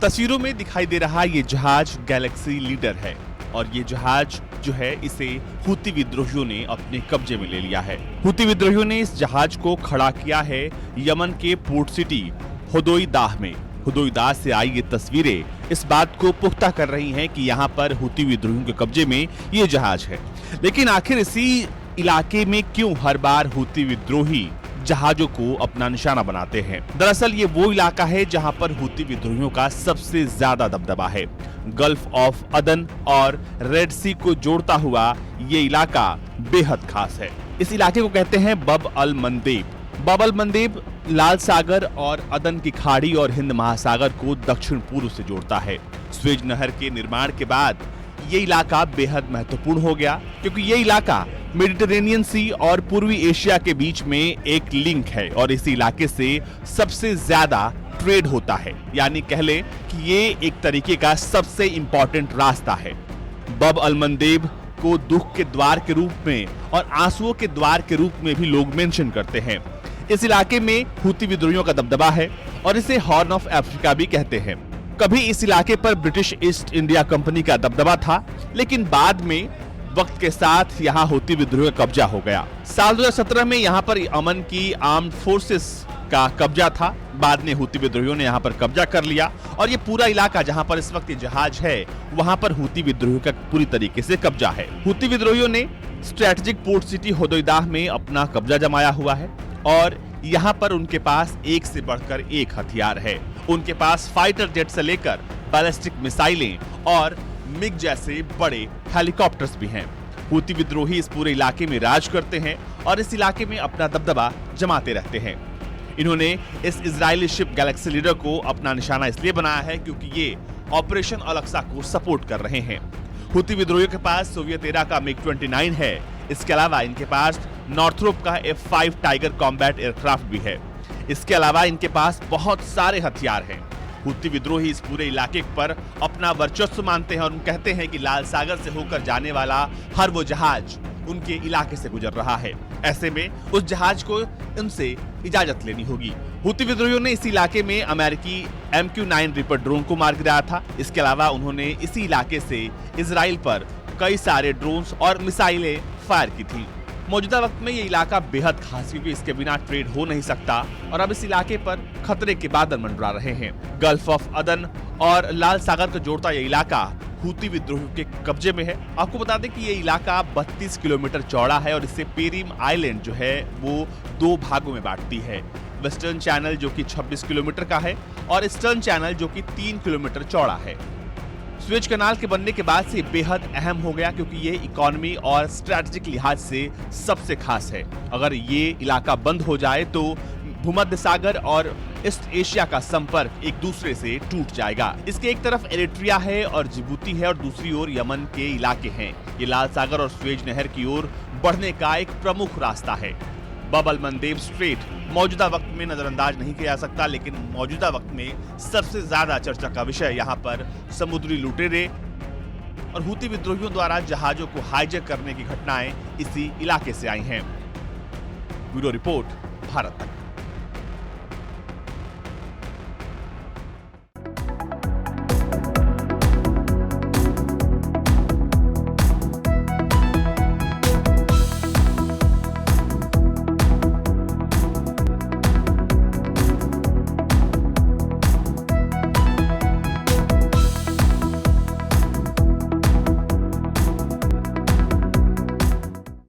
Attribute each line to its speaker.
Speaker 1: तस्वीरों में दिखाई दे रहा ये जहाज गैलेक्सी लीडर है और ये जहाज जो है इसे हुती विद्रोहियों ने अपने कब्जे में ले लिया है। हुती विद्रोहियों ने इस जहाज को खड़ा किया है यमन के पोर्ट सिटी होदोइदाह में। होदोइदाह से आई ये तस्वीरें इस बात को पुख्ता कर रही हैं कि यहाँ पर हुती विद्रोहियों के कब्जे में ये जहाज है। लेकिन आखिर इसी इलाके में क्यों हर बार हुती विद्रोही जहाजों को अपना निशाना बनाते हैं? दरअसल ये वो इलाका है जहां पर हुती विद्रोहियों का सबसे ज्यादा दबदबा है। गल्फ ऑफ अदन और रेड सी को जोड़ता हुआ ये इलाका बेहद खास है। इस इलाके को कहते हैं बब अल मंदेब। बब अल मंदेब लाल सागर और अदन की खाड़ी और हिंद महासागर को दक्षिण पूर्व से जोड़ता है। स्वेज नहर के निर्माण के बाद ये इलाका बेहद महत्वपूर्ण हो गया, क्योंकि ये इलाका मेडिटेरेनियन सी और पूर्वी एशिया के बीच में एक लिंक है और इस इलाके से सबसे ज्यादा ट्रेड होता है। यानी कह ले कि ये एक तरीके का सबसे इंपॉर्टेंट रास्ता है। बब अल मंदेब को दुख के द्वार के रूप में और आंसुओं के द्वार के रूप में भी लोग मेंशन करते हैं। इस इलाके में हुती विद्रोहियों का दबदबा है और इसे हॉर्न ऑफ अफ्रीका भी कहते हैं। कभी इस इलाके पर ब्रिटिश ईस्ट इंडिया कंपनी का दबदबा था, लेकिन बाद में वक्त के साथ यहाँ हुती विद्रोह का कब्जा हो गया। साल 2017 में यहाँ पर अमन की आर्म्ड फोर्सेस का कब्जा था। बाद में हुती विद्रोहियों ने यहाँ पर कब्जा कर लिया और ये पूरा इलाका जहाँ पर इस वक्त ये जहाज है वहाँ पर हुती विद्रोहियों का पूरी तरीके से कब्जा है। हुती विद्रोहियों ने स्ट्रेटेजिक पोर्ट सिटी होदोइदाह में अपना कब्जा जमाया हुआ है और यहाँ पर उनके पास एक से बढ़कर एक हथियार है। उनके पास फाइटर जेट से लेकर बैलिस्टिक मिसाइलें और मिग जैसे बड़े हेलीकॉप्टर्स भी हैं। हुती विद्रोही इस पूरे इलाके में राज करते हैं और इस इलाके में अपना दबदबा जमाते रहते हैं। इन्होंने इस इजरायली शिप गैलेक्सी लीडर को अपना निशाना इसलिए बनाया है क्योंकि ये ऑपरेशन अल-अक्सा को सपोर्ट कर रहे हैं। हुती विद्रोहियों के पास सोवियत एरा का मिग-29 है। इसके अलावा इनके पास नॉर्थरोप का F-5 टाइगर कॉम्बैट एयरक्राफ्ट भी है। इसके अलावा इनके पास बहुत सारे हथियार हैं। हुती विद्रोही इस पूरे इलाके पर अपना वर्चस्व मानते हैं और कहते हैं कि लाल सागर से होकर जाने वाला हर वो जहाज उनके इलाके से गुजर रहा है। ऐसे में उस जहाज को उनसे इजाजत लेनी होगी। हुती विद्रोहियों ने इसी इलाके में अमेरिकी MQ-9 रिपर ड्रोन को मार गिराया था। इसके अलावा उन्होंने इसी इलाके से इजराइल पर कई सारे ड्रोन्स और मिसाइलें फायर की थी। मौजूदा वक्त में ये इलाका बेहद खास क्योंकि इसके बिना ट्रेड हो नहीं सकता और अब इस इलाके पर खतरे के बादल मंडरा रहे हैं। गल्फ ऑफ अदन और लाल सागर को जोड़ता यह इलाका हुती विद्रोहियों के कब्जे में है। आपको बता दें कि ये इलाका 32 किलोमीटर चौड़ा है और इससे पेरिम आइलैंड जो है वो 2 भागों में बांटती है। वेस्टर्न चैनल जो कि 26 किलोमीटर का है और ईस्टर्न चैनल जो कि 3 किलोमीटर चौड़ा है। स्वेज कनाल के बनने के बाद से बेहद अहम हो गया क्योंकि ये इकोनॉमी और स्ट्रैटेजिक लिहाज से सबसे खास है। अगर ये इलाका बंद हो जाए तो भूमध्य सागर और ईस्ट एशिया का संपर्क एक दूसरे से टूट जाएगा। इसके एक तरफ एरिट्रिया है और जिबूती है और दूसरी ओर यमन के इलाके हैं। ये लाल सागर और स्वेज नहर की ओर बढ़ने का एक प्रमुख रास्ता है। बब अल मंदेब स्ट्रेट मौजूदा वक्त में नजरअंदाज नहीं किया जा सकता, लेकिन मौजूदा वक्त में सबसे ज्यादा चर्चा का विषय यहाँ पर समुद्री लुटेरे और हुती विद्रोहियों द्वारा जहाजों को हाईजैक करने की घटनाएं इसी इलाके से आई हैं। ब्यूरो रिपोर्ट, भारत तक।